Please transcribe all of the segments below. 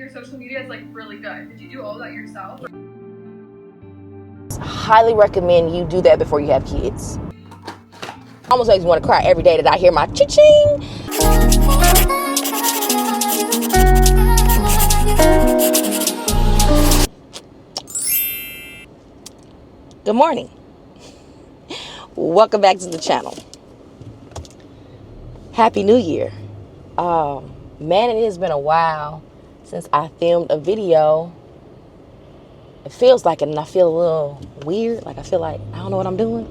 your social media is like really good. Did you do all that yourself? Highly recommend you do that before you have kids. Almost makes me want to cry every day that I hear my cha-ching. Good morning. Welcome back to the channel. Happy New Year. Man, it has been a while since I filmed a video. It feels like it, and I feel a little weird. Like I feel like I don't know what I'm doing.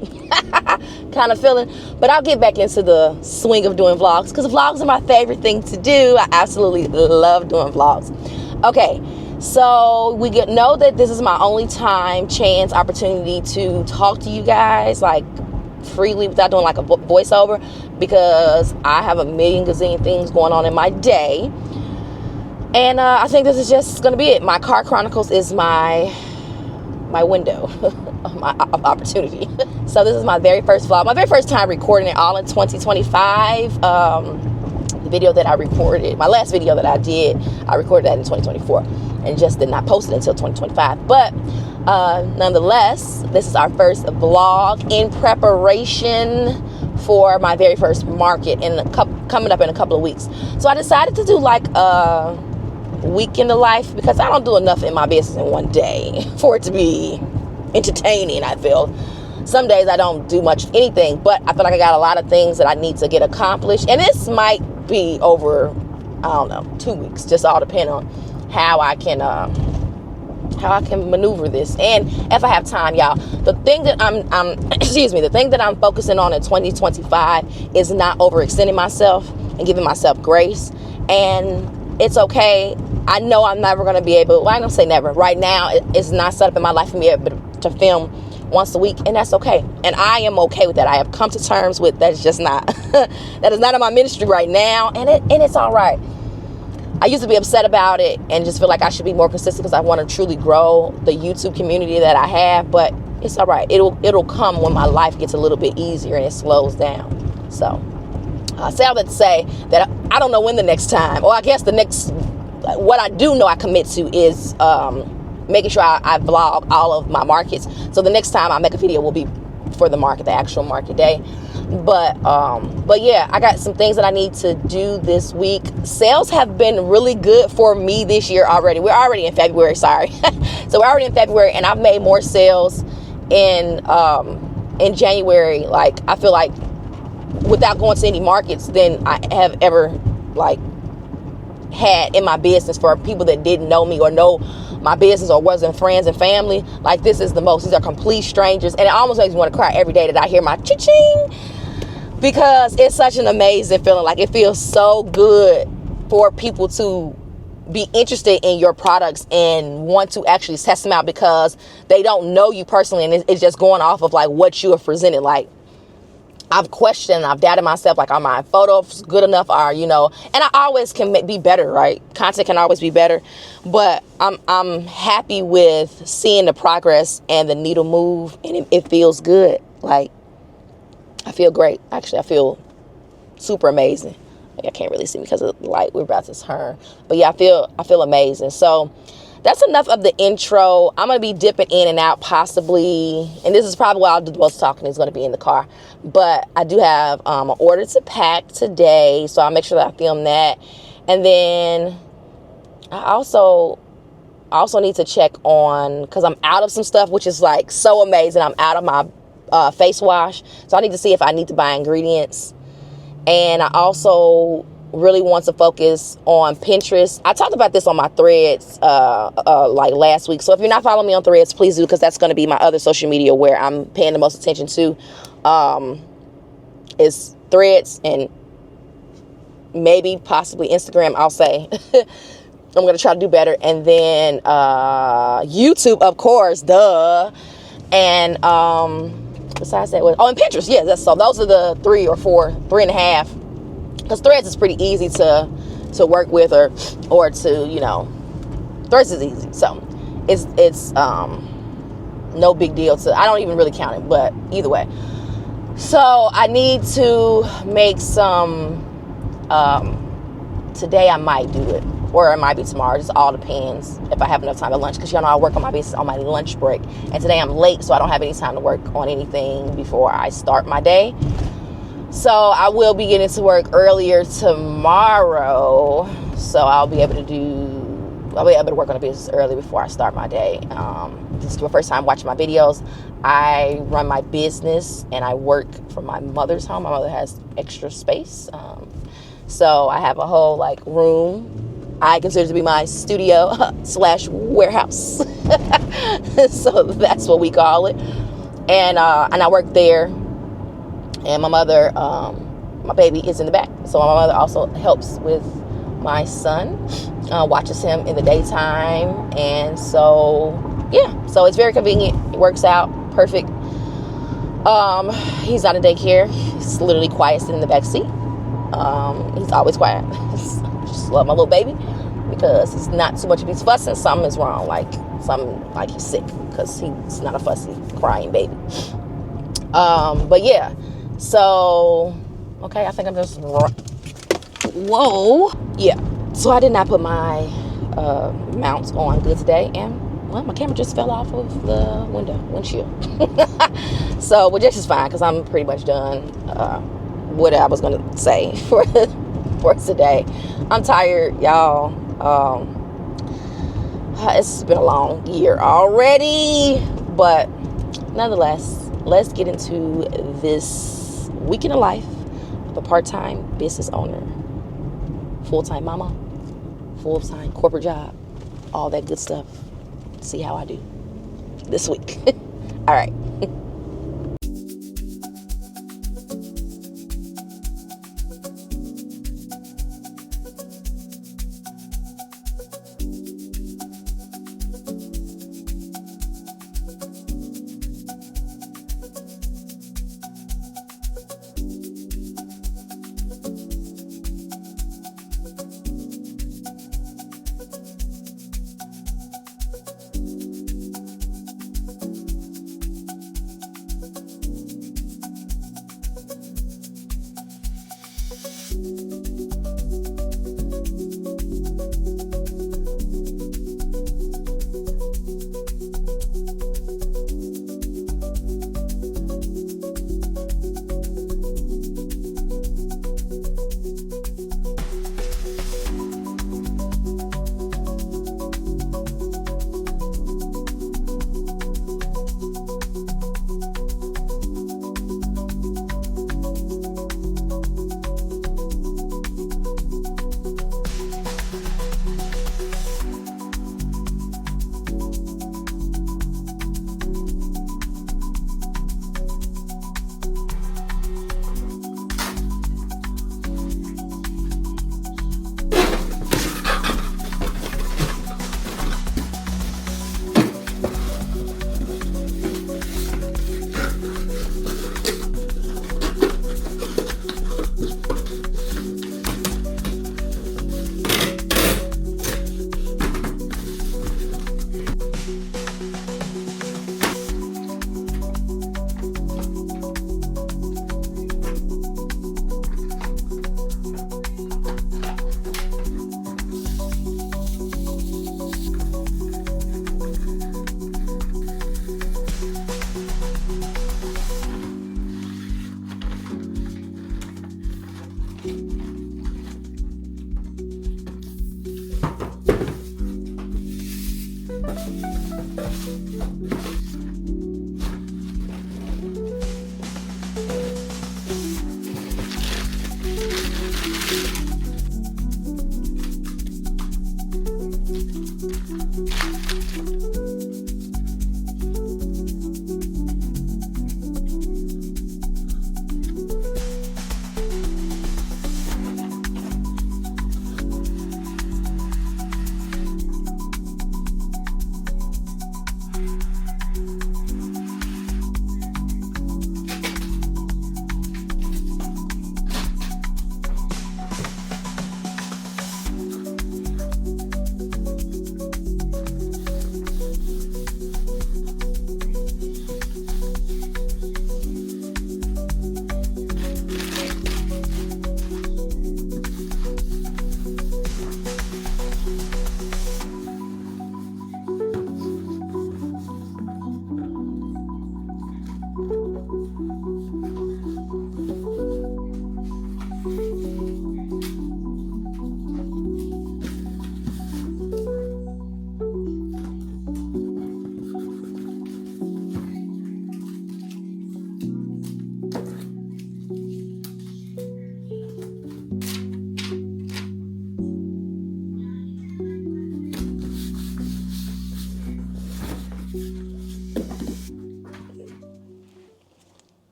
Kind of feeling. But I'll get back into the swing of doing vlogs because vlogs are my favorite thing to do. I absolutely love doing vlogs. Okay, so we know that this is my only chance, opportunity to talk to you guys like freely without doing like a voiceover, because I have a million gazillion things going on in my day. And I think this is just going to be it. My Car Chronicles is my window of opportunity. So this is my very first vlog. My very first time recording it all in 2025. The video that I recorded, my last video that I did, I recorded that in 2024. And just did not post it until 2025. But nonetheless, this is our first vlog in preparation for my very first market coming up in a couple of weeks. So I decided to do like a week in the life, because I don't do enough in my business in one day for it to be entertaining. I feel some days I don't do much anything, but I feel like I got a lot of things that I need to get accomplished, and this might be over, I don't know, 2 weeks, just all depend on how I can maneuver this, and if I have time, y'all. The thing that the thing that I'm focusing on in 2025 is not overextending myself and giving myself grace. And it's okay. I know I'm never going to be able, well, I don't say never. Right now, it's not set up in my life for me to film once a week, and that's okay. And I am okay with that. I have come to terms with that. It's just not, that is not in my ministry right now, and it's all right. I used to be upset about it and just feel like I should be more consistent because I want to truly grow the YouTube community that I have, but it's all right. It'll come when my life gets a little bit easier and it slows down. So I say all that to say that I don't know when the next time, or I guess what I do know I commit to is making sure I vlog all of my markets. So the next time I make a video will be for the market, the actual market day. But yeah, I got some things that I need to do this week. Sales have been really good for me this year already. We're already in February, sorry. So we're already in February, and I've made more sales in January. Like, I feel like without going to any markets than I have ever like had in my business for people that didn't know me or know my business or wasn't friends and family. Like, this is the most. These are complete strangers, and it almost makes me want to cry every day that I hear my cha-ching, because it's such an amazing feeling. Like, it feels so good for people to be interested in your products and want to actually test them out, because they don't know you personally, and it's just going off of like what you have presented. Like, I've questioned, I've doubted myself, like, are my photos good enough? And I always can be better, right? Content can always be better, but I'm happy with seeing the progress and the needle move, and it feels good. Like, I feel great. Actually, I feel super amazing. Like, I can't really see me because of the light. We're about to turn, but yeah, I feel amazing. So that's enough of the intro. I'm going to be dipping in and out possibly, and this is probably why I'll do the most talking is going to be in the car. But I do have an order to pack today, so I'll make sure that I film that. And then I also need to check on, because I'm out of some stuff, which is like so amazing. I'm out of my face wash, so I need to see if I need to buy ingredients. And I also really want to focus on Pinterest. I talked about this on my threads like last week. So if you're not following me on threads, please do, because that's going to be my other social media where I'm paying the most attention to. Is threads and maybe possibly Instagram, I'll say. I'm going to try to do better. And then YouTube, of course, duh. And besides that, and Pinterest. Yeah, so those are the 3 or 4, 3.5. Because threads is pretty easy to work with or to, threads is easy. So it's no big deal I don't even really count it, but either way. So I need to make some, today I might do it. or it might be tomorrow. It just all depends if I have enough time at lunch, because y'all know I work on my business on my lunch break, and today I'm late, so I don't have any time to work on anything before I start my day. So I will be getting to work earlier tomorrow, so I'll be able to work on the business early before I start my day. This is my first time watching my videos. I run my business and I work from my mother's home. My mother has extra space, so I have a whole like room I consider to be my studio / warehouse. So that's what we call it. And I work there. And my mother, my baby is in the back. So my mother also helps with my son, watches him in the daytime. And so, yeah, so it's very convenient. It works out perfect. He's not in daycare. He's literally quiet sitting in the back seat. He's always quiet. Just love my little baby, because he's not too much of he's fussing. Something is wrong, like he's sick, because he's not a fussy crying baby. But yeah, so okay, I think I'm just whoa, yeah. So I did not put my mounts on good today, and well, my camera just fell off of the windshield. So, which is fine, because I'm pretty much done what I was gonna say for today. I'm tired, y'all. It's been a long year already, but nonetheless, let's get into this week in the life of a part-time business owner, full-time mama, full-time corporate job, all that good stuff. See how I do this week. All right.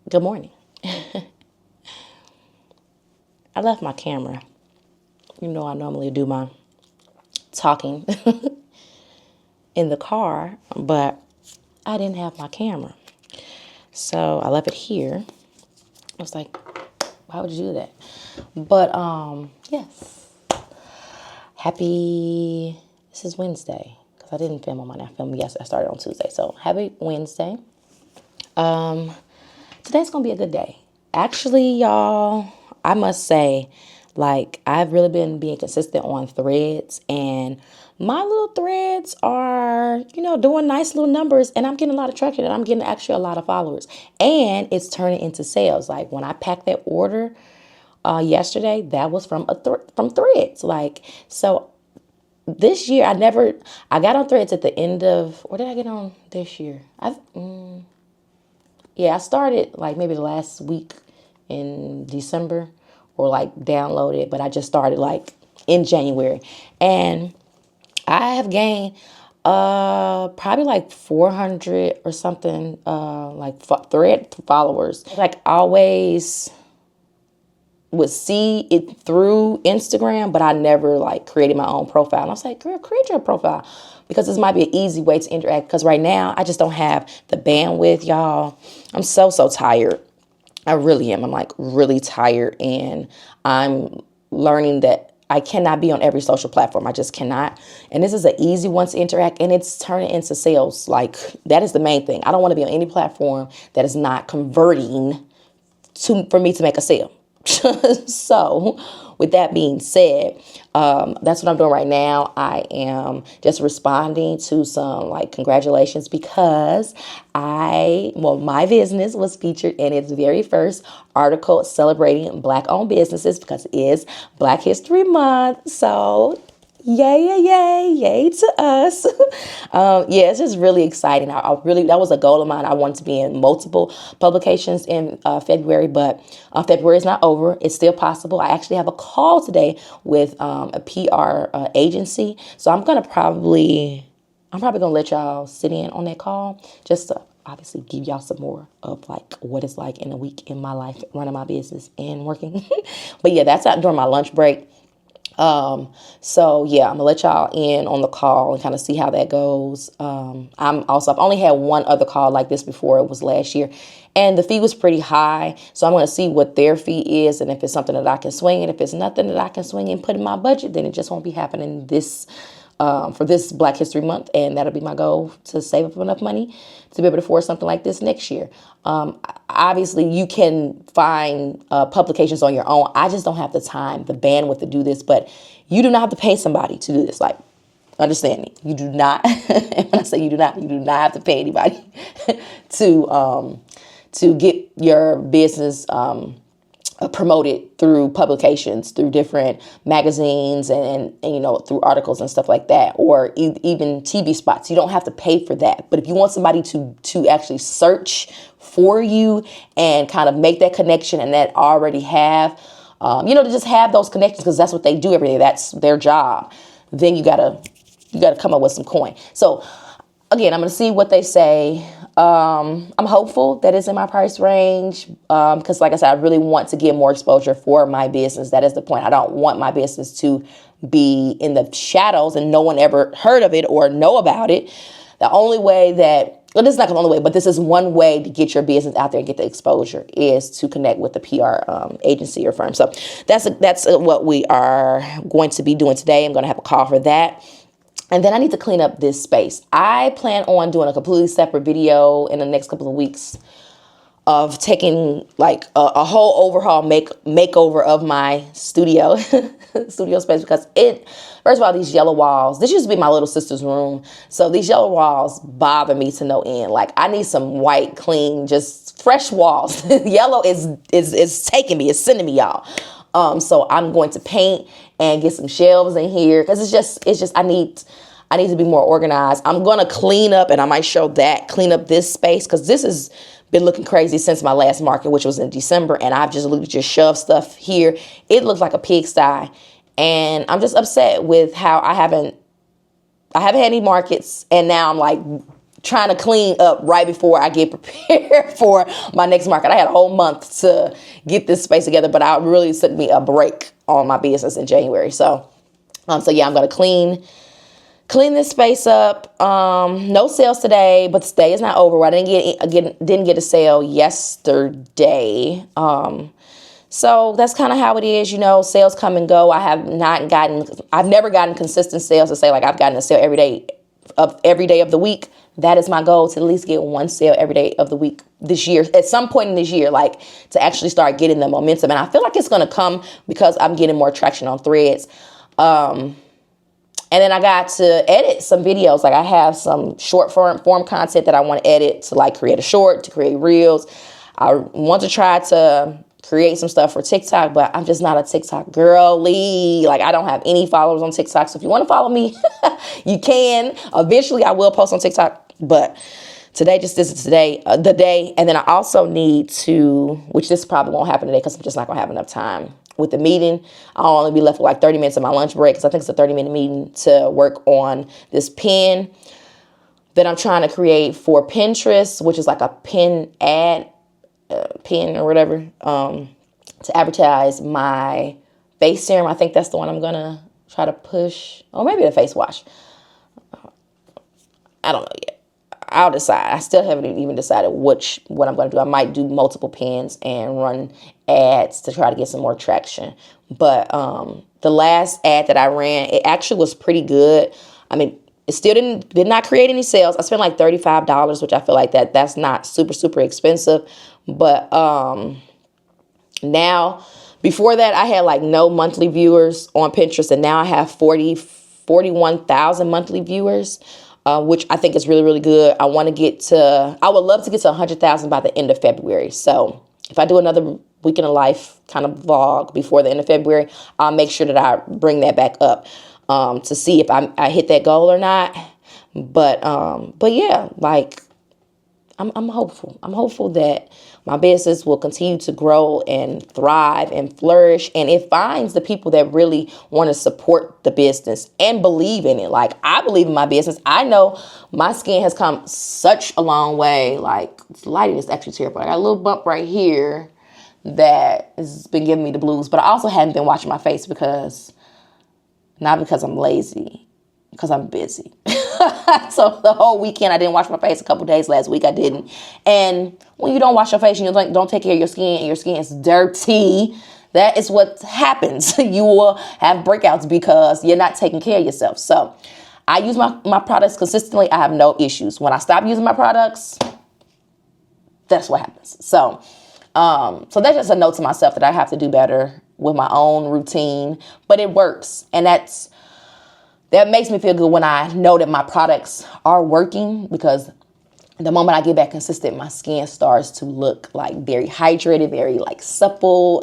Good morning. I left my camera. You know I normally do my talking in the car, but I didn't have my camera. So I left it here. I was like, why would you do that? But yes. This is Wednesday. Because I didn't film on Monday. I filmed yesterday. I started on Tuesday. So happy Wednesday. Today's gonna be a good day. Actually, y'all, I must say, like, I've really been being consistent on threads, and my little threads are, doing nice little numbers, and I'm getting a lot of traction, and I'm getting actually a lot of followers, and it's turning into sales. Like, when I packed that order yesterday, that was from from threads. Like, so this year, I got on threads at the end of, where did I get on this year? I started like maybe the last week in December, or like downloaded, but I just started like in January. And I have gained probably like 400 or something thread followers. Like, I always would see it through Instagram, but I never like created my own profile. And I was like, girl, create your profile, because this might be an easy way to interact. Because right now I just don't have the bandwidth, y'all. I'm so tired. I really am. I'm like really tired, and I'm learning that I cannot be on every social platform. I just cannot. And this is an easy one to interact, and it's turning into sales. Like, that is the main thing. I don't want to be on any platform that is not converting for me to make a sale. So with that being said, that's what I'm doing right now. I am just responding to some like congratulations, because my business was featured in its very first article celebrating Black-owned businesses, because it is Black History Month. So yay to us. It's just really exciting. That was a goal of mine. I wanted to be in multiple publications in February, but February is not over. It's still possible. I actually have a call today with a PR agency. So I'm probably going to let y'all sit in on that call, just to obviously give y'all some more of like what it's like in a week in my life, running my business and working. But yeah, that's out during my lunch break. I'm gonna let y'all in on the call and kind of see how that goes. I've only had one other call like this before. It was last year, and the fee was pretty high. So I'm gonna see what their fee is, and if it's something that I can swing, and if it's nothing that I can swing and put in my budget, then it just won't be happening for this Black History Month. And that'll be my goal, to save up enough money to be able to afford something like this next year. Obviously, you can find publications on your own. I just don't have the time, the bandwidth to do this. But you do not have to pay somebody to do this. Like, understand me. You do not. And when I say you do not have to pay anybody to get your business promoted through publications, through different magazines, and through articles and stuff like that, or even TV spots. You don't have to pay for that. But if you want somebody to actually search for you and kind of make that connection, and that already have, to just have those connections, because that's what they do every day. That's their job. Then you gotta come up with some coin. So again, I'm gonna see what they say. I'm hopeful that it's in my price range, because like I said, I really want to get more exposure for my business. That is the point. I don't want my business to be in the shadows and no one ever heard of it or know about it. The only way this is not the only way, but this is one way to get your business out there and get the exposure, is to connect with the PR agency or firm. So that's what we are going to be doing today. I'm going to have a call for that. And then I need to clean up this space. I plan on doing a completely separate video in the next couple of weeks of taking like a whole overhaul makeover of my studio space, because first of all, these yellow walls, this used to be my little sister's room. So these yellow walls bother me to no end. Like, I need some white, clean, just fresh walls. Yellow is taking me, it's sending me, y'all. So I'm going to paint and get some shelves in here, because it's just I need to be more organized. I'm going to clean up, and I might clean up this space, because this has been looking crazy since my last market, which was in December, and I've just shoved stuff here. It looks like a pigsty, and I'm just upset with how I haven't had any markets, and now I'm like trying to clean up right before I get prepared for my next market. I had a whole month to get this space together, but I really took me a break on my business in January. So yeah, I'm going to clean this space up. No sales today, but today is not over. I didn't get a sale yesterday. So that's kind of how it is. Sales come and go. I've never gotten consistent sales to say like I've gotten a sale every day of the week. That is my goal, to at least get one sale every day of the week this year, at some point in this year, like to actually start getting the momentum. And I feel like it's going to come because I'm getting more traction on Threads. And then I got to edit some videos. Like I have some short form content that I want to edit to like create a short, to create reels. I want to try to create some stuff for TikTok, but I'm just not a TikTok girly. Like I don't have any followers on TikTok. So if you want to follow me, you can. Eventually I will post on TikTok, but today this is the day. And then I also need to, which this probably won't happen today because I'm just not gonna have enough time with the meeting. I'll only be left with like 30 minutes of my lunch break because I think it's a 30-minute meeting to work on this pin that I'm trying to create for Pinterest, which is like a pin ad, pin or whatever, to advertise my face serum. I think that's the one I'm gonna try to push, or maybe the face wash. I don't know yet. I'll decide. I still haven't even decided what I'm gonna do. I might do multiple pins and run ads to try to get some more traction. But the last ad that I ran, it actually was pretty good. I mean, it still did not create any sales. I spent like $35, which I feel like that's not super expensive. But now, before that, I had like no monthly viewers on Pinterest, and now I have 41,000 monthly viewers, which I think is really good. I would love to get to 100,000 by the end of February. So if I do another week in a life kind of vlog before the end of February, I'll make sure that I bring that back up to see if I hit that goal or not. But yeah, like I'm hopeful. I'm hopeful that my business will continue to grow and thrive and flourish. And it finds the people that really want to support the business and believe in it. Like I believe in my business. I know my skin has come such a long way. Like the lighting is actually terrible. I got a little bump right here that has been giving me the blues. But I also haven't been watching my face not because I'm lazy, because I'm busy. So the whole weekend I didn't wash my face. A couple days last week I didn't. And when you don't wash your face and you don't take care of your skin and your skin is dirty, that is what happens. You will have breakouts because you're not taking care of yourself. So I use my products consistently. I have no issues. When I stop using my products, that's what happens. So that's just a note to myself that I have to do better with my own routine, but it works. And that makes me feel good when I know that my products are working, because the moment I get back consistent, my skin starts to look like very hydrated, very like supple,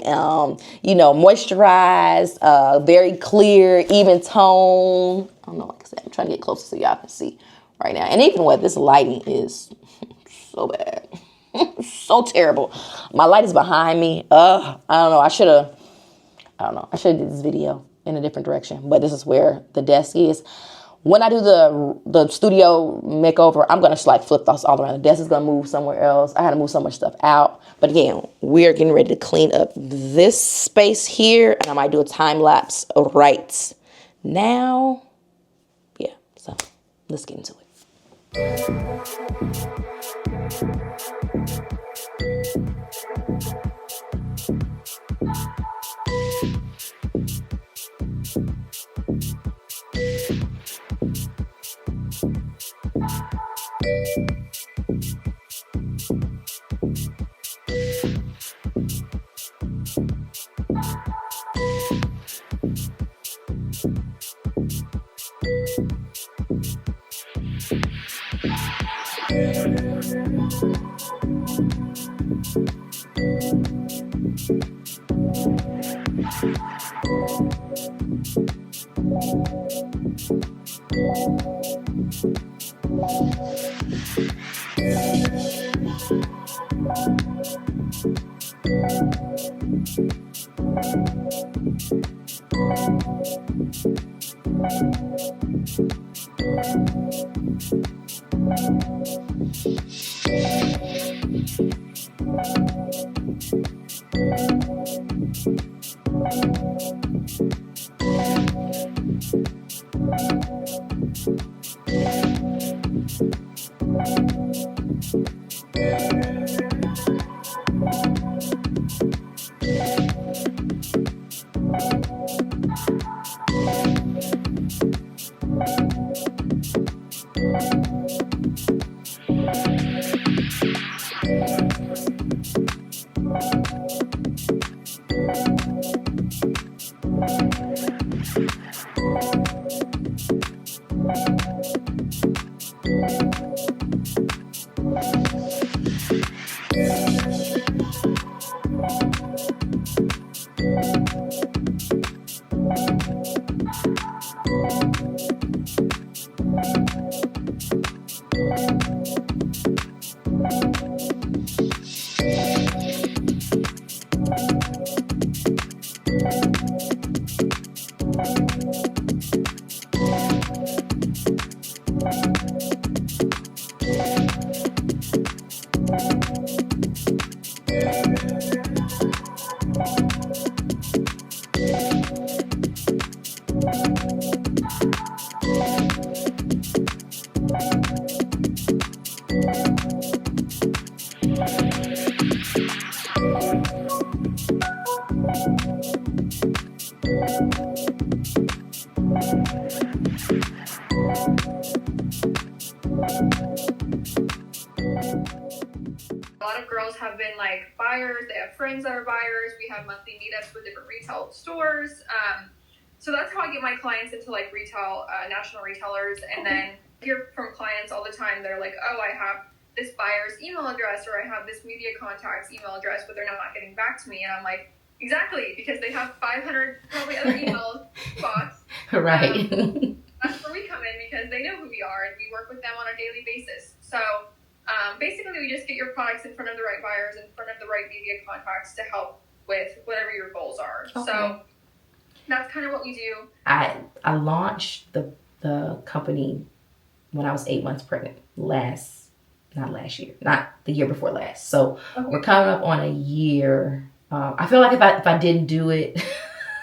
moisturized, very clear, even tone. I don't know, like I said, I'm trying to get closer so y'all can see right now. And even with this lighting is so bad, so terrible. My light is behind me. I don't know. I should have did this video in a different direction, but this is where the desk is. When I do the studio makeover, I'm gonna just like flip those all around. The desk is gonna move somewhere else. I had to move so much stuff out. But again, we are getting ready to clean up this space here, and I might do a time lapse right now. Yeah, so let's get into it. A lot of girls have been like buyers. They have friends that are buyers. We have monthly meetups with different retail stores. So that's how I get my clients into like retail, national retailers. And then I hear from clients all the time. They're like, oh, I have this buyer's email address, or I have this media contact's email address, but they're not getting back to me. And I'm like, exactly, because they have 500 probably other email spots. Right. That's where we come in, because they know who we are and we work with them on a daily basis. So basically, we just get your products in front of the right buyers, in front of the right media contacts to help with whatever your goals are. Okay. So that's kind of what we do. I launched the company when I was 8 months pregnant. Not the year before last. So we're coming up on a year. I feel like if I didn't do it,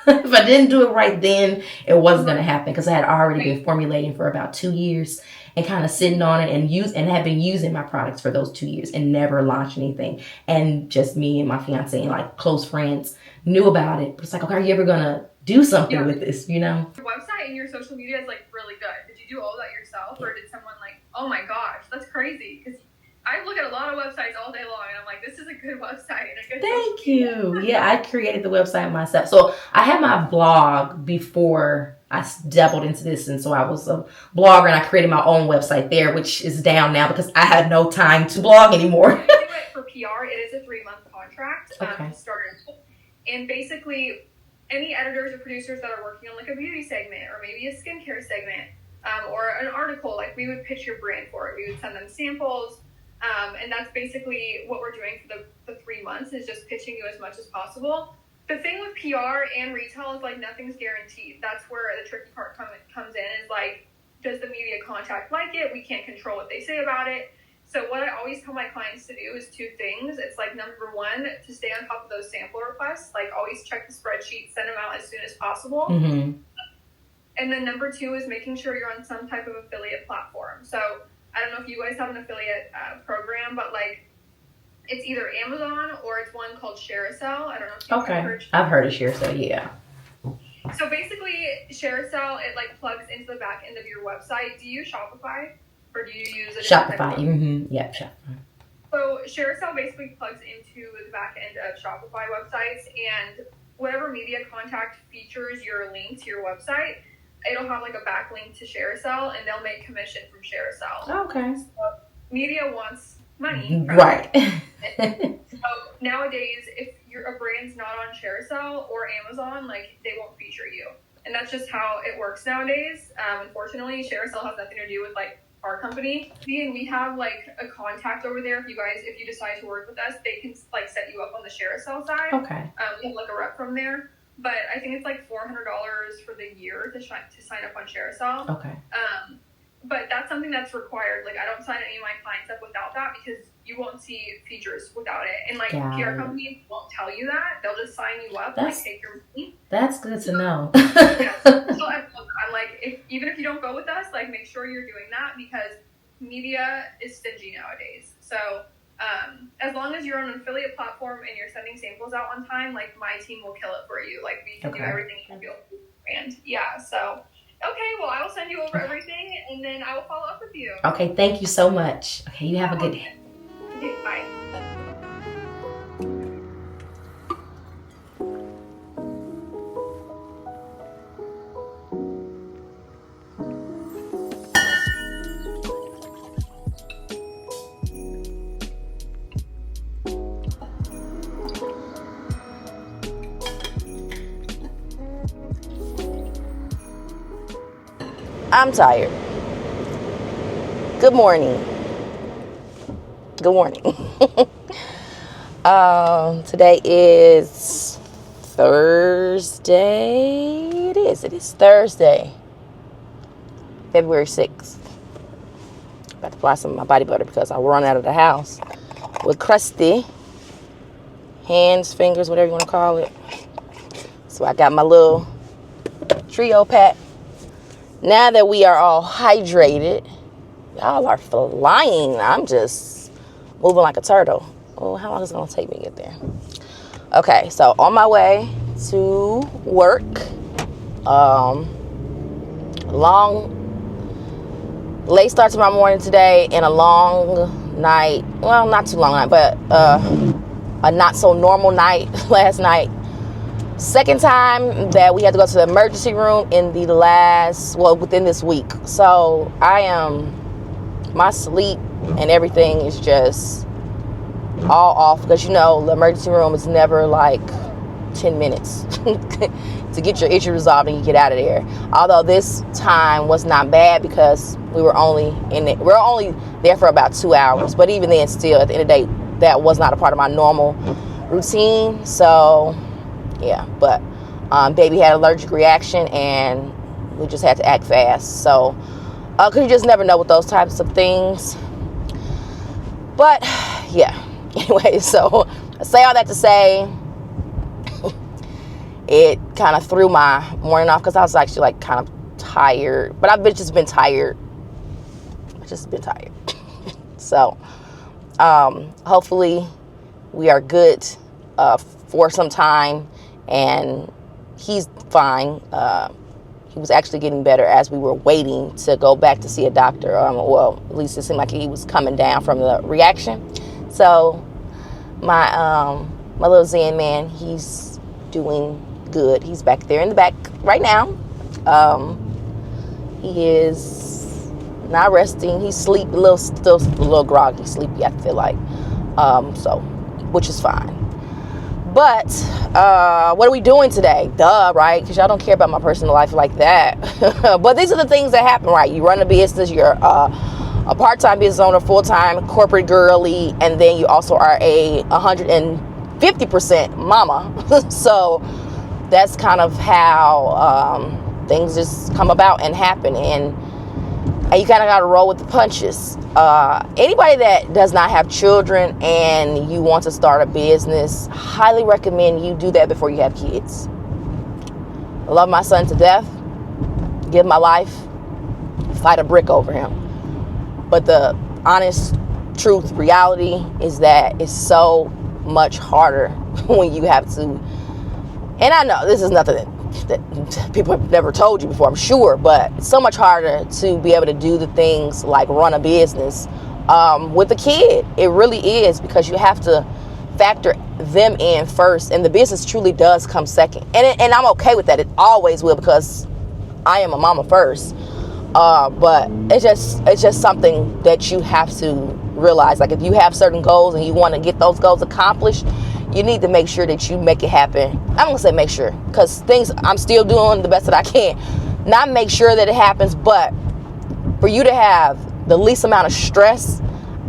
if I didn't do it right then, it wasn't going to happen, because I had already been formulating for about 2 years and kind of sitting on it and have been using my products for those 2 years and never launched anything. And just me and my fiance and like close friends knew about it. But it's like, okay, are you ever going to do something with this, you know? Your website and your social media is like really good. Did you do all that yourself, or did someone like, oh my gosh, that's crazy? Because I look at a lot of websites all day long and I'm like, this is a good website and a good Thank you. Yeah, I created the website myself. So I had my blog before I dabbled into this, and so I was a blogger and I created my own website there, which is down now because I had no time to blog anymore. I do it for PR. It is a 3-month contract to start. And basically, any editors or producers that are working on like a beauty segment or maybe a skincare segment or an article, like we would pitch your brand for it. We would send them samples. And that's basically what we're doing for the 3 months, is just pitching you as much as possible. The thing with PR and retail is like nothing's guaranteed. That's where the tricky part comes in, is like, does the media contact like it? We can't control what they say about it. So what I always tell my clients to do is 2 things. It's like, number 1, to stay on top of those sample requests. Like, always check the spreadsheet, send them out as soon as possible. Mm-hmm. And then number 2 is making sure you're on some type of affiliate platform. So I don't know if you guys have an affiliate program, but like, it's either Amazon or it's one called ShareAsell. I don't know if you've heard. I've heard of ShareAsell, yeah. So basically, ShareAsell, it like plugs into the back end of your website. Do you use Shopify, or do you use a Shopify? Mm-hmm. Yep, Shopify. So ShareAsell basically plugs into the back end of Shopify websites, and whatever media contact features your link to your website, it'll have like a backlink to ShareAsell, and they'll make commission from ShareAsell. Okay. So media wants money. Right. So nowadays, if a brand's not on ShareAsell or Amazon, like, they won't feature you. And that's just how it works nowadays. Unfortunately, ShareASale has nothing to do with like our company. And we have like a contact over there. If you decide to work with us, they can like set you up on the ShareASale side. Okay. We have like a rep from there. But I think it's like $400 for the year to sign up on ShareASale. Okay. But that's something that's required. Like, I don't sign any of my clients up without that because you won't see features without it. And like PR companies won't tell you that. They'll just sign you up and like take your money. That's good to know. Yeah. So I'm like, even if you don't go with us, like make sure you're doing that because media is stingy nowadays. So as long as you're on an affiliate platform and you're sending samples out on time, like my team will kill it for you. Like we can do everything you feel brand. Yeah. So okay, well I will send you over everything and then I will follow up with you. Okay, thank you so much. Okay, you have a good day. Okay, bye. I'm tired. Good morning. Good morning. Today is Thursday. It is Thursday, February 6th. About to apply some of my body butter because I run out of the house with crusty hands, fingers, whatever you want to call it. So I got my little trio pack. Now that we are all hydrated, y'all are flying. I'm just moving like a turtle. Oh, how long is it going to take me to get there? Okay, so on my way to work. Late start to my morning today and a long night. Well, not too long night, but a not so normal night last night. Second time that we had to go to the emergency room within this week. So my sleep and everything is just all off because the emergency room is never like 10 minutes to get your issue resolved and you get out of there. Although this time was not bad because we're only there for about 2 hours. But even then, still at the end of the day, that was not a part of my normal routine. So yeah, but baby had an allergic reaction and we just had to act fast. So, because you just never know with those types of things. But yeah, anyway, so I say all that to say it kind of threw my morning off because I was actually like kind of tired. But I've just been tired. So, hopefully we are good for some time. And he's fine. He was actually getting better as we were waiting to go back to see a doctor. Well, at least it seemed like he was coming down from the reaction. So my little Zen man, he's doing good. He's back there in the back right now. He is not resting. He's still a little groggy, sleepy, I feel like. Which is fine. But what are we doing today? Duh, right? Because y'all don't care about my personal life like that. But these are the things that happen, right? You run a business, you're a part-time business owner, full-time corporate girly, and then you also are a 150% mama. So that's kind of how things just come about and happen. And you kind of got to roll with the punches. Anybody that does not have children and you want to start a business, highly recommend you do that before you have kids. I love my son to death. Give my life. Fight a brick over him. But the honest truth, reality is that it's so much harder when you have to. And I know this is nothing that people have never told you before, I'm sure, but it's so much harder to be able to do the things like run a business with a kid. It really is, because you have to factor them in first, and the business truly does come second. And I'm okay with that. It always will, because I am a mama first. But it's just something that you have to realize. Like, if you have certain goals and you want to get those goals accomplished, you need to make sure that you make it happen. I'm gonna say make sure, because things I'm still doing the best that I can. Not make sure that it happens, but for you to have the least amount of stress,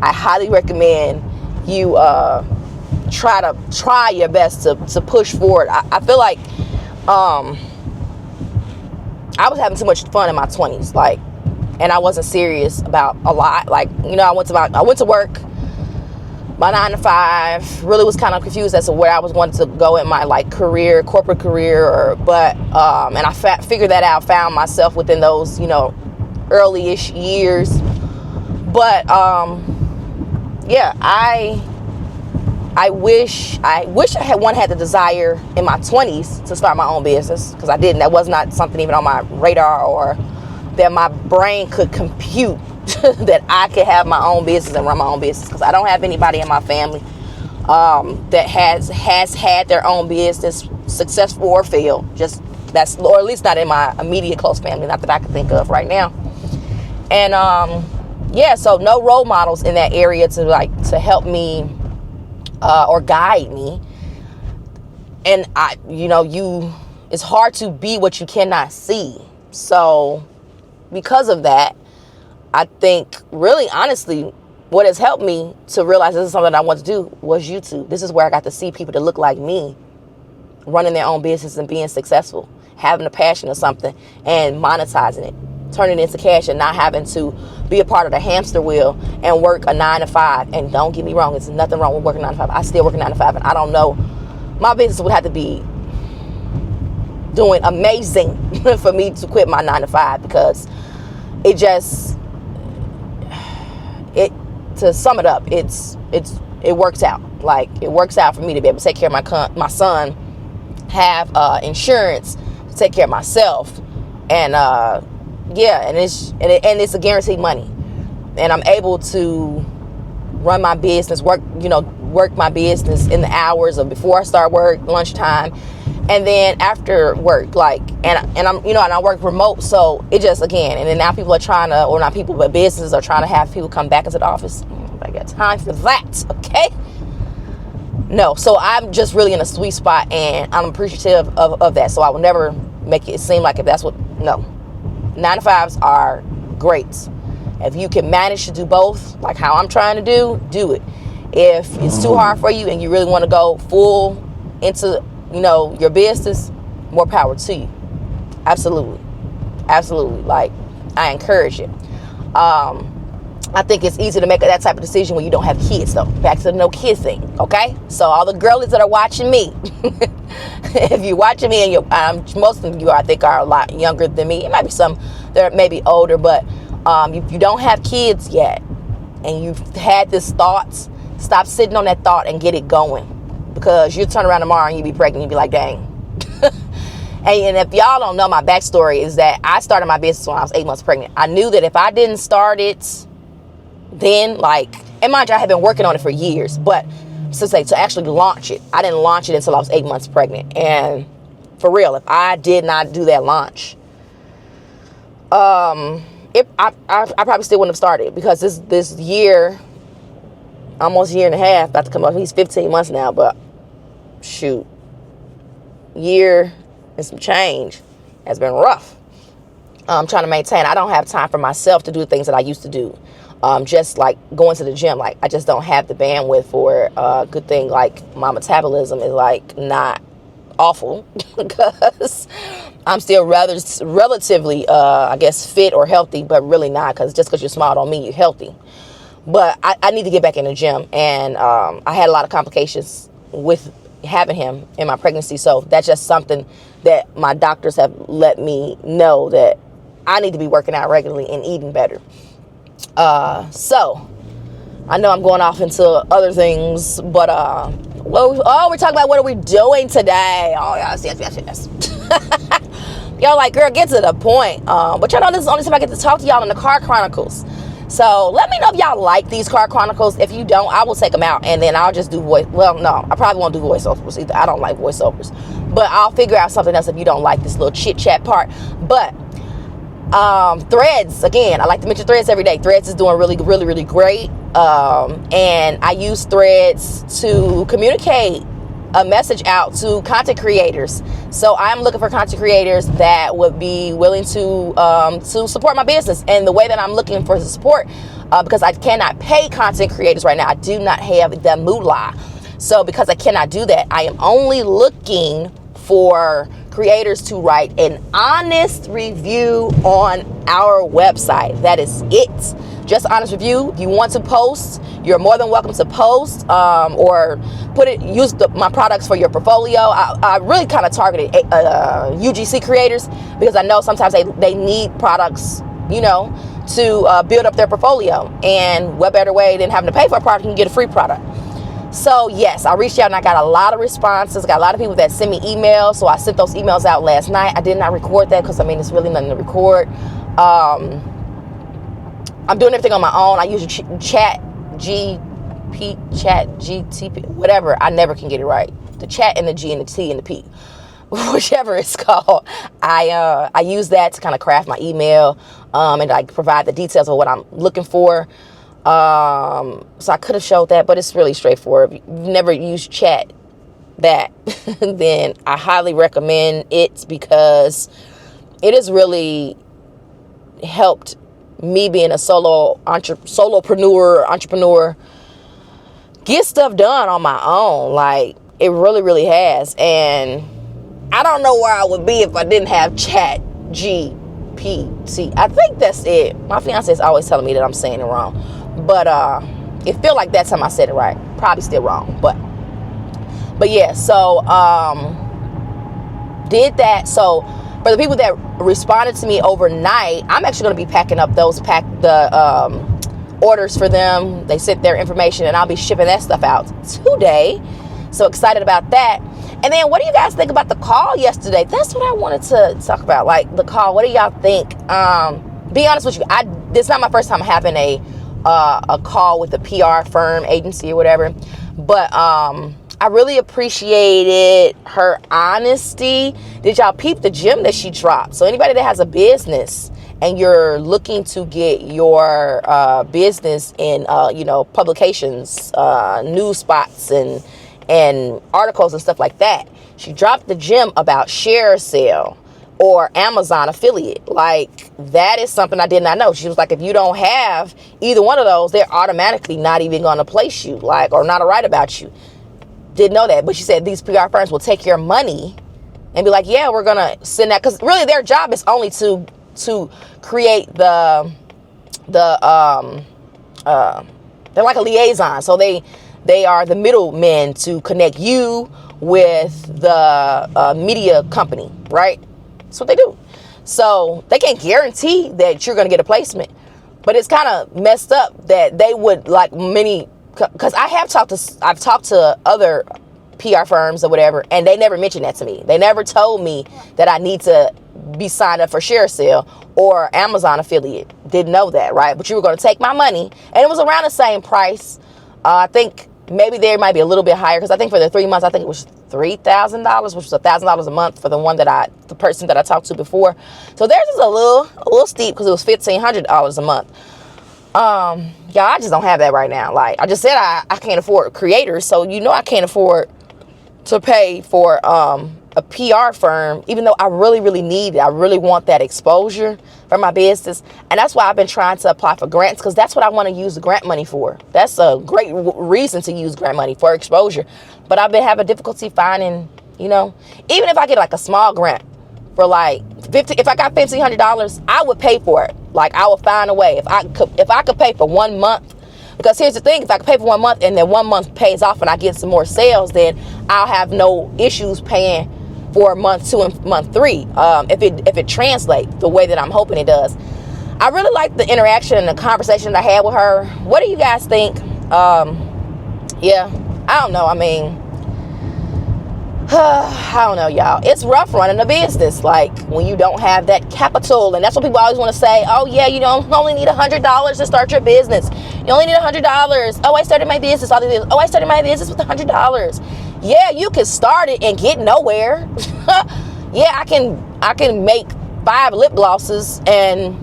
I highly recommend you try your best to push forward. I feel like I was having too much fun in my 20s, like, and I wasn't serious about a lot. Like, you know, I went to work, my 9 to 5, really was kind of confused as to where I was going to go in my like corporate career, but and I figured that out, found myself within those, you know, early-ish years. But yeah, I wish I had the desire in my 20s to start my own business, because I didn't. That was not something even on my radar, or that my brain could compute that I could have my own business and run my own business, because I don't have anybody in my family that has had their own business, successful or failed. Or at least not in my immediate close family, not that I can think of right now. And yeah, so no role models in that area to help me or guide me. And it's hard to be what you cannot see. So because of that, I think really honestly what has helped me to realize this is something I want to do was YouTube. This is where I got to see people that look like me running their own business and being successful, having a passion or something and monetizing it, turning it into cash, and not having to be a part of the hamster wheel and work a 9 to 5. And don't get me wrong, there's nothing wrong with working 9 to 5. I still work a 9 to 5, and I don't know, my business would have to be doing amazing for me to quit my 9 to 5, because to sum it up, it works out. Like, it works out for me to be able to take care of my son, have insurance, take care of myself, and yeah, and it's a guaranteed money, and I'm able to run my business, work my business in the hours of before I start work, lunchtime, and then after work, like, and I'm, and I work remote, so it just, again, and then now people are trying to, or not people, but businesses are trying to have people come back into the office. I got time for that, okay? No, so I'm just really in a sweet spot, and I'm appreciative of that, so I will never make it seem like if that's what, no. 9 to 5s are great. If you can manage to do both, like how I'm trying to do it. If it's too hard for you and you really want to go full into, your business, more power to you. Absolutely. Like, I encourage it. I think it's easy to make that type of decision when you don't have kids, though. Back to the no kids thing, okay? So all the girlies that are watching me, if you're watching me, and most of you, I think, are a lot younger than me. It might be some that are maybe older, but if you don't have kids yet and you've had this thought, stop sitting on that thought and get it going, because you'll turn around tomorrow and you'll be pregnant and you'll be like, dang. And if y'all don't know, my backstory is that I started my business when I was 8 months pregnant. I knew that if I didn't start it then, like, and mind you, I had been working on it for years, but to actually launch it, I didn't launch it until I was 8 months pregnant. And for real, if I did not do that launch, I probably still wouldn't have started, because this year, almost a year and a half, about to come up. He's 15 months now, but shoot, year and some change has been rough. I'm trying to maintain. I don't have time for myself to do the things that I used to do. Just like going to the gym, like, I just don't have the bandwidth for a good thing. Like, my metabolism is like not awful, because I'm still relatively, I guess, fit or healthy, but really not, because just because you're small don't mean you're healthy. But I need to get back in the gym, and I had a lot of complications with having him in my pregnancy, so that's just something that my doctors have let me know, that I need to be working out regularly and eating better. So I know I'm going off into other things, but we're talking about what are we doing today. Oh yes. Y'all like, girl, get to the point. But y'all know this is the only time I get to talk to y'all in the Car Chronicles. So let me know if y'all like these Car Chronicles. If you don't, I will take them out, and then I'll just do voice. Well, no, I probably won't do voiceovers either. I don't like voiceovers, but I'll figure out something else if you don't like this little chit chat part. But Threads, again, I like to mention Threads every day. Threads is doing really, really, really great. And I use Threads to communicate a message out to content creators. So I'm looking for content creators that would be willing to support my business. And the way that I'm looking for the support, because I cannot pay content creators right now, I do not have the moolah. So because I cannot do that, I am only looking for creators to write an honest review on our website. That is it. Just honest review. If you want to post, you're more than welcome to post, or use my products for your portfolio. I really kind of targeted UGC creators because I know sometimes they need products, to build up their portfolio. And what better way than having to pay for a product and get a free product? So yes, I reached out and I got a lot of responses. Got a lot of people that sent me emails. So I sent those emails out last night. I did not record that because it's really nothing to record. I'm doing everything on my own. I use chat GTP, whatever. I never can get it right. The chat and the G and the T and the P, whichever it's called. I use that to kind of craft my email, and like provide the details of what I'm looking for. So I could have showed that, but it's really straightforward. If you've never used chat that, then I highly recommend it because it has really helped me being a solopreneur, entrepreneur, get stuff done on my own. Like, it really, really has. And I don't know where I would be if I didn't have chat GPT. I think that's it. My fiance is always telling me that I'm saying it wrong. But it feel like that time I said it right. Probably still wrong. But yeah, so did that. So for the people that responded to me overnight, I'm actually going to be packing up the orders for them. They sent their information and I'll be shipping that stuff out today. So excited about that. And then what do you guys think about the call yesterday? That's what I wanted to talk about. Like the call. What do y'all think? Be honest with you. This is not my first time having a call with a PR firm, agency or whatever. But I really appreciated her honesty. Did y'all peep the gem that she dropped? So anybody that has a business and you're looking to get your business in publications, news spots and articles and stuff like that, she dropped the gem about share sale or Amazon affiliate. Like, that is something I did not know. She was like, if you don't have either one of those, they're automatically not even going to place you, or not write about you. Didn't know that. But she said these PR firms will take your money and be like, yeah, we're going to send that. Because really their job is only to create they're like a liaison. So they are the middlemen to connect you with the media company, right? That's what they do. So they can't guarantee that you're going to get a placement. But it's kind of messed up that they would, like many, because I've talked to other PR firms or whatever, and they never mentioned that to me. They never told me that I need to be signed up for share sale or Amazon affiliate. Didn't know that, right? But you were going to take my money, and it was around the same price. I think maybe there might be a little bit higher, because I think for the 3 months, I think it was $3,000, which was $1,000 a month for the person that I talked to before. So theirs is a little steep because it was $1,500 a month. Y'all, I just don't have that right now. Like I just said, I can't afford creators, so I can't afford to pay for a PR firm, even though I really, really need it. I really want that exposure for my business. And that's why I've been trying to apply for grants, because that's what I want to use the grant money for. That's a great reason to use grant money, for exposure. But I've been having difficulty finding, even if I get like a small grant for like if I got $1,500, I would pay for it. Like I would find a way. If I could pay for 1 month, because here's the thing, if I could pay for 1 month and then 1 month pays off and I get some more sales, then I'll have no issues paying for month 2 and month 3, if it translates the way that I'm hoping it does. I really like the interaction and the conversation that I had with her. What do you guys think? Yeah, I don't know. I mean, I don't know, y'all. It's rough running a business, like when you don't have that capital. And that's what people always want to say. Oh yeah, you only need $100 to start your business. You only need $100. Oh, I started my business. Oh, I started my business with $100. Yeah, you can start it and get nowhere. Yeah, I can make 5 lip glosses and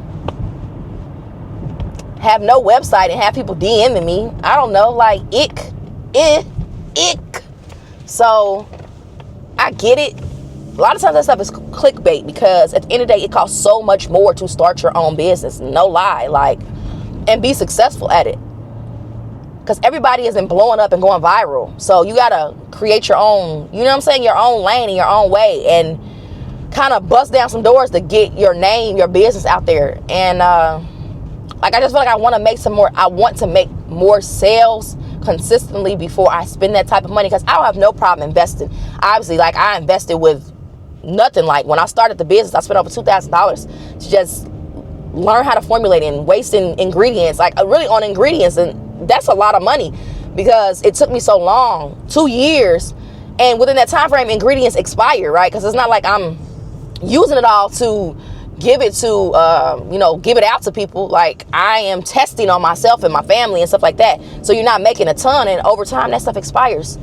have no website and have people DMing me. I don't know, like ick. So I get it. A lot of times that stuff is clickbait, because at the end of the day, it costs so much more to start your own business. No lie. Like, and be successful at it. Because everybody isn't blowing up and going viral. So you got to create your own, you know what I'm saying, your own lane in your own way, and kind of bust down some doors to get your name, your business out there. And like, I just feel like I want to make more sales consistently before I spend that type of money, because I don't have no problem investing. Obviously, like, I invested with nothing. Like, when I started the business, I spent over $2,000 to just learn how to formulate and wasting ingredients, like really on ingredients. And that's a lot of money, because it took me so long, 2 years. And within that time frame, ingredients expire, right? Because it's not like I'm using it all to give it to, give it out to people. Like, I am testing on myself and my family and stuff like that. So you're not making a ton, and over time that stuff expires.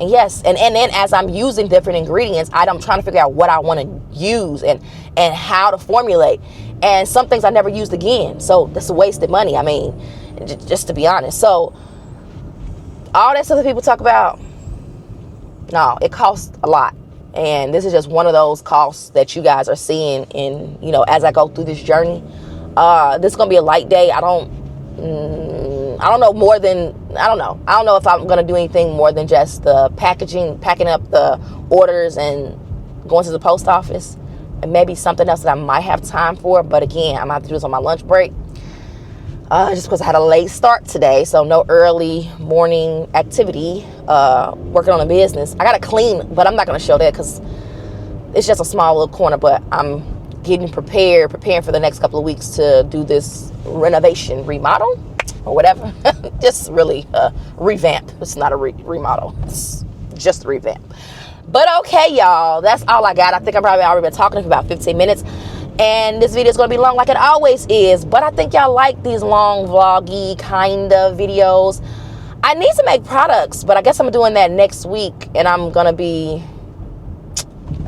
And yes, and then as I'm using different ingredients, I'm trying to figure out what I want to use and how to formulate. And some things I never used again. So that's a wasted money. I mean, just to be honest. So all that stuff that people talk about, no, it costs a lot. And this is just one of those costs that you guys are seeing in, as I go through this journey. This is going to be a light day. I don't know if I'm going to do anything more than just the packing up the orders and going to the post office, and maybe something else that I might have time for. But again, I'm going to have to do this on my lunch break. Just because I had a late start today, so no early morning activity, working on a business. I got to clean, but I'm not going to show that because it's just a small little corner, but I'm getting preparing for the next couple of weeks to do this remodel, or whatever. Just really revamp. It's not a remodel. It's just a revamp. But okay, y'all, that's all I got. I think I've probably already been talking for about 15 minutes. And this video is going to be long like it always is. But I think y'all like these long vloggy kind of videos. I need to make products, but I guess I'm doing that next week. And I'm going to be,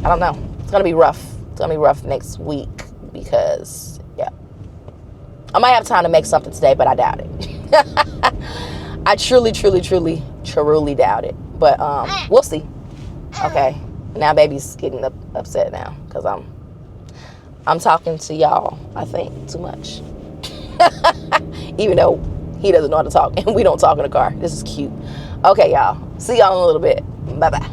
I don't know. It's going to be rough. It's going to be rough next week because, yeah. I might have time to make something today, but I doubt it. I truly doubt it. But we'll see. Okay. Now baby's getting upset now because I'm talking to y'all, I think, too much. Even though he doesn't know how to talk and we don't talk in the car. This is cute. Okay, y'all. See y'all in a little bit. Bye-bye.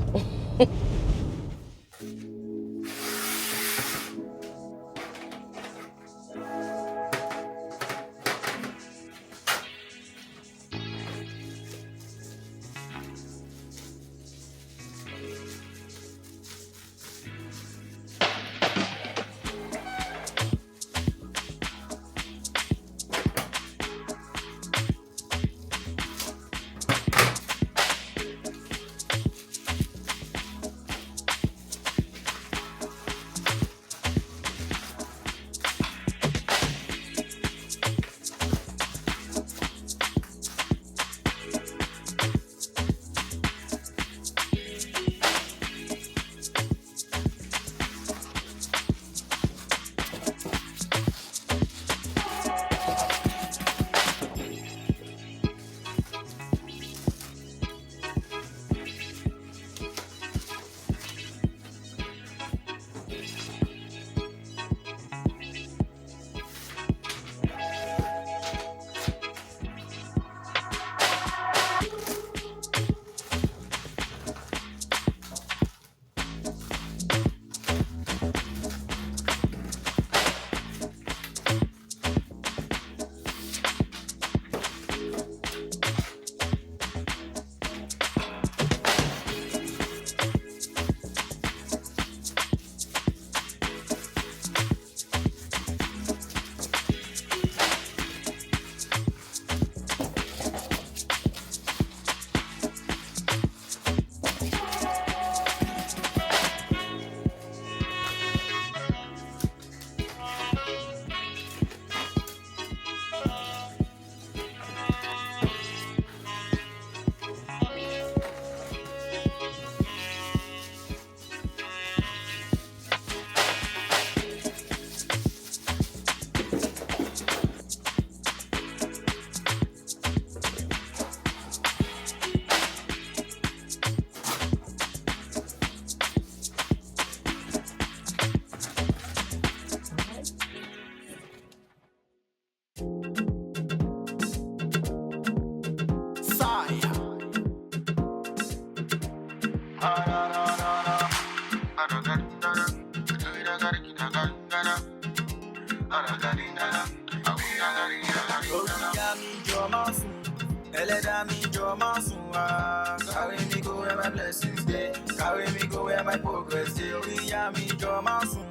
Carry me go where my blessings day. Carry me go where my progress day. Me draw my soon.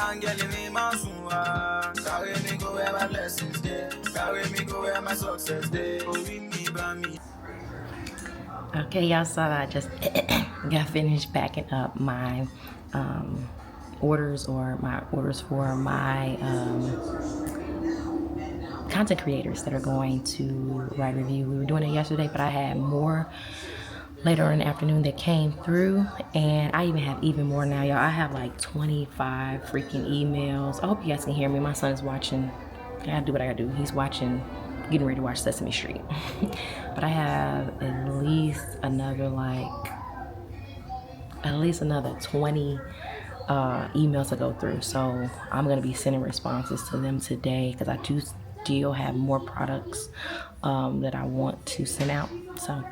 Angel me masua. Carry me go where my blessings day. Carry me go where my success day. Oh, we me by me. Okay, y'all saw that I just got finished backing up my orders for my content creators that are going to write a review. We were doing it yesterday, but I had more later in the afternoon that came through, and I even have even more now, y'all. I have like 25 freaking emails. I hope you guys can hear me. My son is watching. I gotta do what I gotta do. He's watching, getting ready to watch Sesame Street. But I have at least another 20 emails to go through. So I'm gonna be sending responses to them today because I do still have more products that I want to send out. So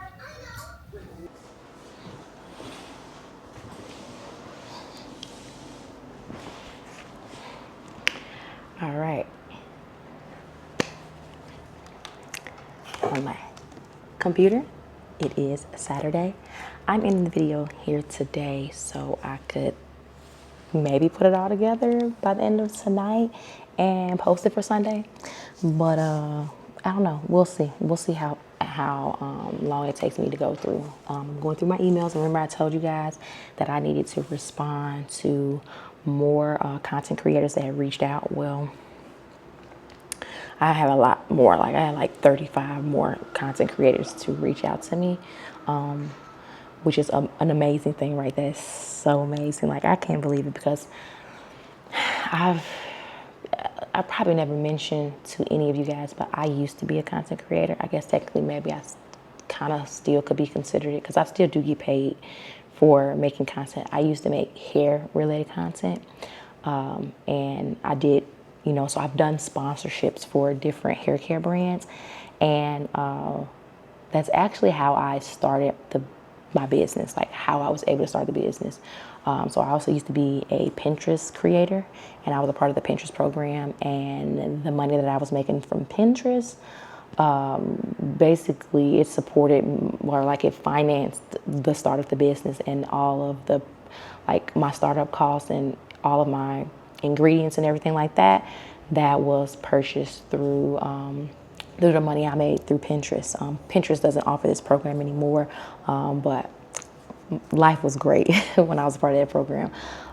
all right, on my computer, it is Saturday. I'm in the video here today so I could maybe put it all together by the end of tonight and post it for Sunday. But I don't know. We'll see. We'll see how long it takes me to go through. I'm going through my emails. Remember, I told you guys that I needed to respond to more content creators that have reached out. Well, I have a lot more. Like I had like 35 more content creators to reach out to me, which is an amazing thing, right? That's so amazing. Like I can't believe it because I probably never mentioned to any of you guys, but I used to be a content creator. I guess technically maybe I kind of still could be considered it because I still do get paid for making content. I used to make hair related content, and I did, so I've done sponsorships for different hair care brands, and that's actually how I started my business, like how I was able to start the business. So I also used to be a Pinterest creator, and I was a part of the Pinterest program, and the money that I was making from Pinterest, basically it supported, or like it financed the start of the business and all of the, like my startup costs and all of my ingredients and everything like that, that was purchased through the money I made through Pinterest. Pinterest doesn't offer this program anymore, but life was great when I was a part of that program.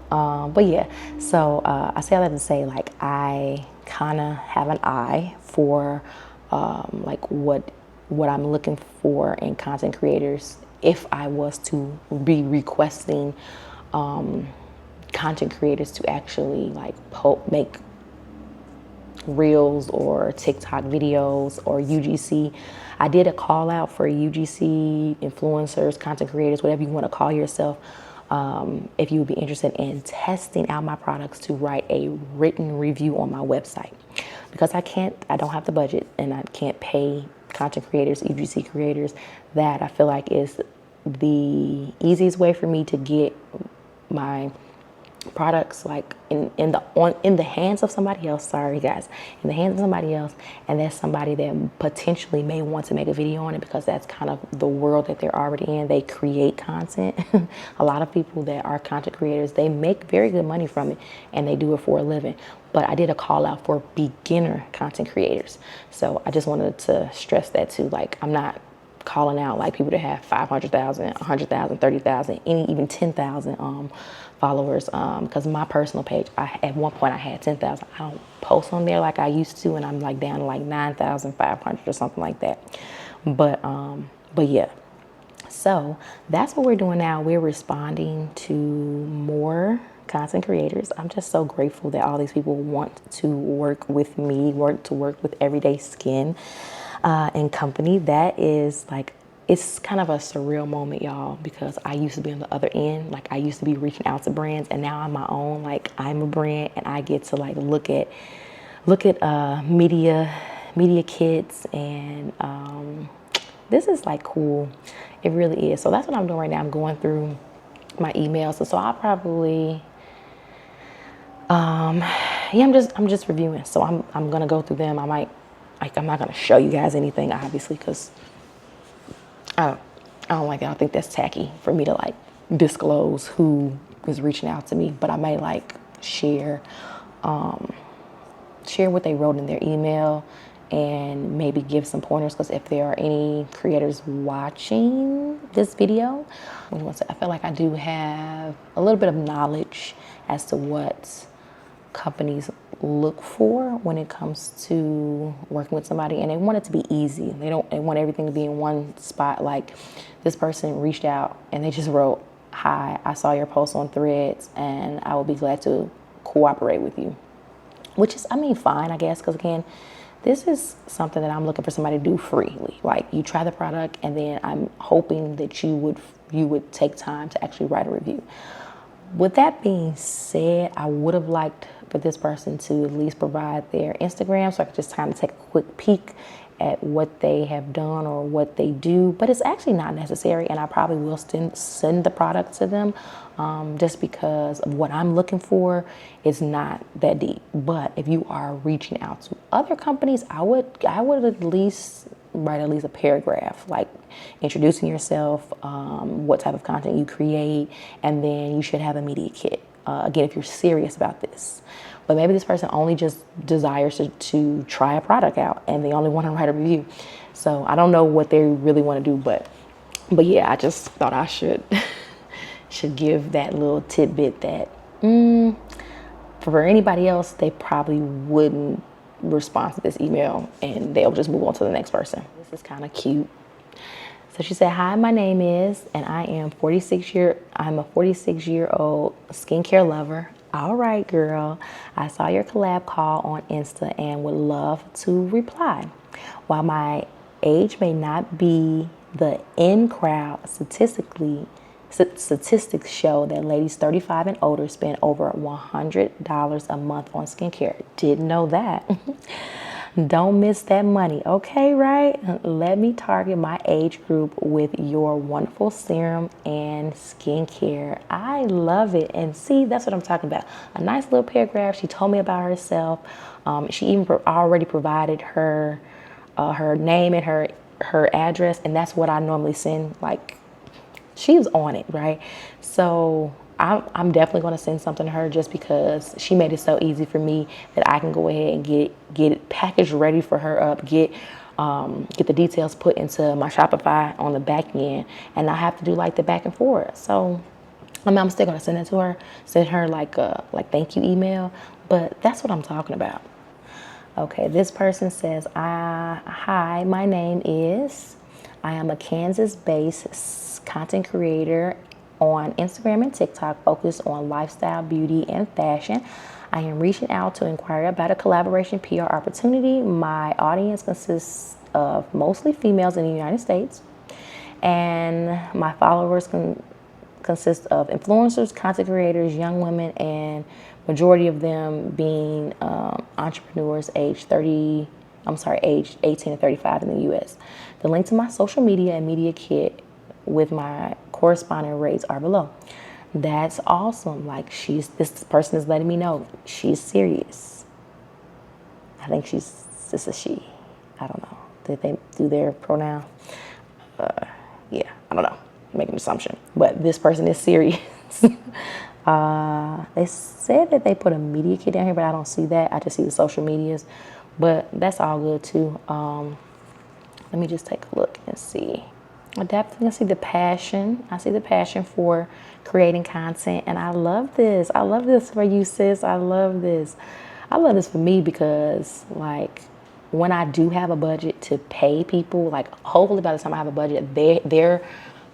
But yeah, so I say all that to say, like, I kind of have an eye for like what I'm looking for in content creators if I was to be requesting content creators to actually like make reels or TikTok videos or UGC. I did a call out for UGC influencers, content creators, whatever you want to call yourself. If you would be interested in testing out my products, to write a written review on my website, because I don't have the budget and I can't pay content creators, UGC creators. That I feel like is the easiest way for me to get my products like in the hands of somebody else. Sorry guys, in the hands of somebody else, and that's somebody that potentially may want to make a video on it, because that's kind of the world that they're already in. They create content. A lot of people that are content creators, they make very good money from it and they do it for a living. But I did a call out for beginner content creators, so I just wanted to stress that too. Like, I'm not calling out like people that have 500,000, 100,000, 30,000, even 10,000 followers, because my personal page, at one point I had 10,000. I don't post on there like I used to, and I'm like down to like 9,500 or something like that. But yeah, so that's what we're doing now. We're responding to more content creators. I'm just so grateful that all these people want to work with me, work with Everyday Skin and company. That is like, it's kind of a surreal moment, y'all, because I used to be on the other end. Like, I used to be reaching out to brands, and now I'm my own. Like, I'm a brand, and I get to like look at media kits, and this is like cool. It really is. So that's what I'm doing right now. I'm going through my emails, so I'll probably yeah, I'm just reviewing. So I'm gonna go through them. I like, I'm not going to show you guys anything, obviously, because I don't like that. I think that's tacky for me to like disclose who is reaching out to me, but I may like share what they wrote in their email and maybe give some pointers, because if there are any creators watching this video, I feel like I do have a little bit of knowledge as to what companies look for when it comes to working with somebody, and they want it to be easy. They want everything to be in one spot. Like, this person reached out and they just wrote, "Hi, I saw your post on Threads and I will be glad to cooperate with you." Which is, I mean, fine, I guess, because again, this is something that I'm looking for somebody to do freely. Like, you try the product, and then I'm hoping that you would take time to actually write a review. With that being said, I would have liked for this person to at least provide their Instagram so I could just kind of take a quick peek at what they have done or what they do, but it's actually not necessary, and I probably will send the product to them just because of what I'm looking for. It's not that deep. But if you are reaching out to other companies, I would at least write at least a paragraph, like introducing yourself, what type of content you create, and then you should have a media kit. Again, if you're serious about this. But maybe this person only just desires to try a product out, and they only want to write a review. So I don't know what they really want to do, but yeah, I just thought I should give that little tidbit that for anybody else, they probably wouldn't respond to this email, and they'll just move on to the next person. This is kind of cute. So she said, "Hi, my name is, and I'm a 46-year-old skincare lover." All right, girl. "I saw your collab call on Insta and would love to reply. While my age may not be the in crowd, statistics show that ladies 35 and older spend over $100 a month on skincare." Didn't know that. "Don't miss that money. Okay, right? Let me target my age group with your wonderful serum and skincare." I love it. And see, that's what I'm talking about. A nice little paragraph. She told me about herself. She even already provided her name and her address, and that's what I normally send. Like, she was on it, right? So I'm definitely going to send something to her just because she made it so easy for me that I can go ahead and get it packaged ready for her up, get the details put into my Shopify on the back end, and I have to do like the back and forth. So I'm still going to send it to her, send her like a thank you email, but that's what I'm talking about. Okay, this person says, "Hi, my name is, I am a Kansas-based content creator on Instagram and TikTok focused on lifestyle, beauty, and fashion. I am reaching out to inquire about a collaboration PR opportunity. My audience consists of mostly females in the United States, and my followers consist of influencers, content creators, young women, and majority of them being entrepreneurs aged 18 to 35 in the U.S. The link to my social media and media kit with my corresponding rates are below." That's awesome. Like, this person is letting me know she's serious. I think this is she. I don't know. Did they do their pronoun? Yeah, I don't know. I'm making an assumption. But this person is serious. They said that they put a media kit down here, but I don't see that. I just see the social medias. But that's all good too. Let me just take a look and see. I definitely see the passion. I see the passion for creating content, and I love this. I love this for you, sis. I love this. I love this for me because, like, when I do have a budget to pay people, like, hopefully by the time I have a budget, their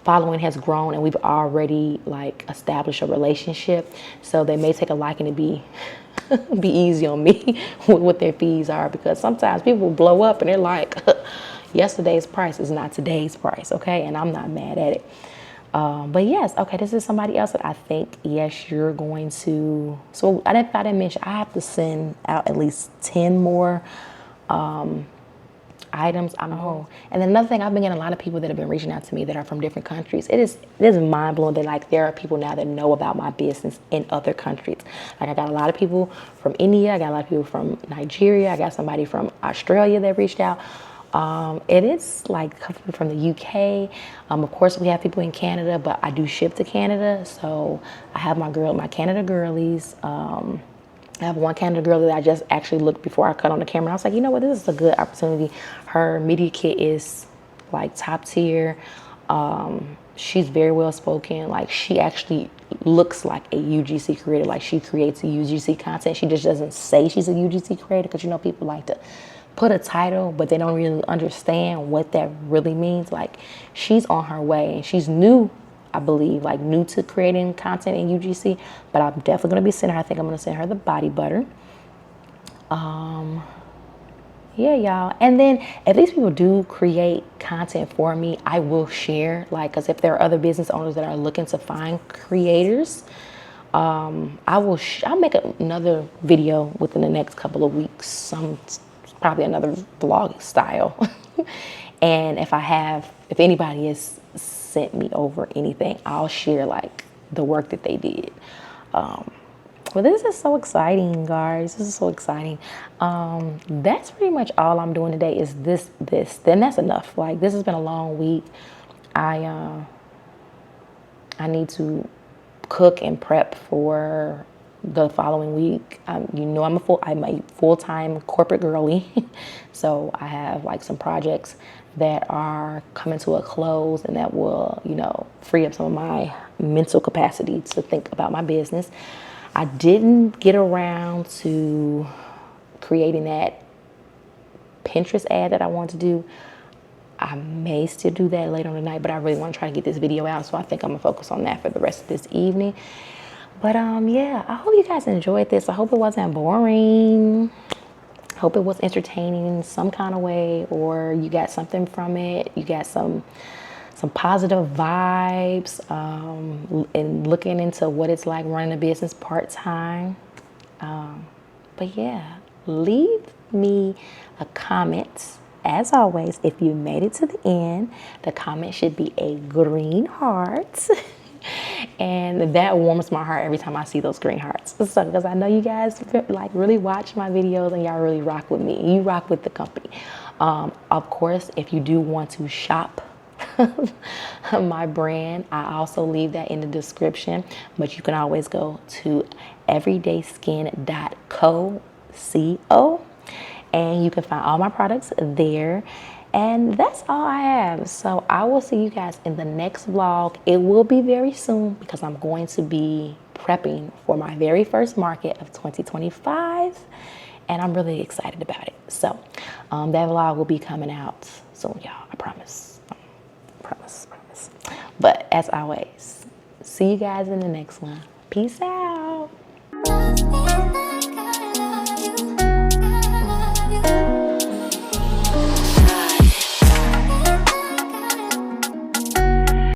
following has grown and we've already like established a relationship. So they may take a liking to be easy on me with what their fees are, because sometimes people blow up and they're like, yesterday's price is not today's price, okay? And I'm not mad at it. But yes, okay, this is somebody else that I think, yes, you're going to, so I didn't mention, I have to send out at least 10 more items. I know. And then another thing, I've been getting a lot of people that have been reaching out to me that are from different countries. It is mind blowing that like there are people now that know about my business in other countries. Like I got a lot of people from India, I got a lot of people from Nigeria, I got somebody from Australia that reached out. It is like coming from the UK. Of course, we have people in Canada, but I do ship to Canada. So I have my Canada girlies. I have one Canada girl that I just actually looked before I cut on the camera. I was like, you know what, this is a good opportunity. Her media kit is like top tier. She's very well spoken. Like she actually looks like a UGC creator. Like she creates a UGC content. She just doesn't say she's a UGC creator because you know people like to put a title, but they don't really understand what that really means. Like she's on her way and she's new, I believe, like new to creating content in UGC, but I'm definitely gonna be sending her, I think I'm gonna send her the body butter. Yeah, y'all. And then if these people do create content for me, I will share, like, cause if there are other business owners that are looking to find creators, I'll make another video within the next couple of weeks, probably another vlog style. And if anybody has sent me over anything, I'll share like the work that they did. Well, this is so exciting, guys. This is so exciting. That's pretty much all I'm doing today is this. Then that's enough. Like this has been a long week. I need to cook and prep for the following week. You know, I'm a full-time corporate girly. So I have like some projects that are coming to a close and that will, you know, free up some of my mental capacity to think about my business. I didn't get around to creating that Pinterest ad that I wanted to do. I may still do that later on tonight, but I really want to try to get this video out, so I think I'm gonna focus on that for the rest of this evening. But yeah, I hope you guys enjoyed this. I hope it wasn't boring. I hope it was entertaining in some kind of way, or you got something from it. You got some positive vibes, and looking into what it's like running a business part-time. But yeah, leave me a comment. As always, if you made it to the end, the comment should be a green heart. And that warms my heart every time I see those green hearts. So, because I know you guys like really watch my videos and y'all really rock with me. You rock with the company. Of course, if you do want to shop my brand, I also leave that in the description. But you can always go to everydayskin.co, and you can find all my products there. And that's all I have. So I will see you guys in the next vlog. It will be very soon because I'm going to be prepping for my very first market of 2025. And I'm really excited about it. So that vlog will be coming out soon, y'all. I promise. Promise. But as always, see you guys in the next one. Peace out.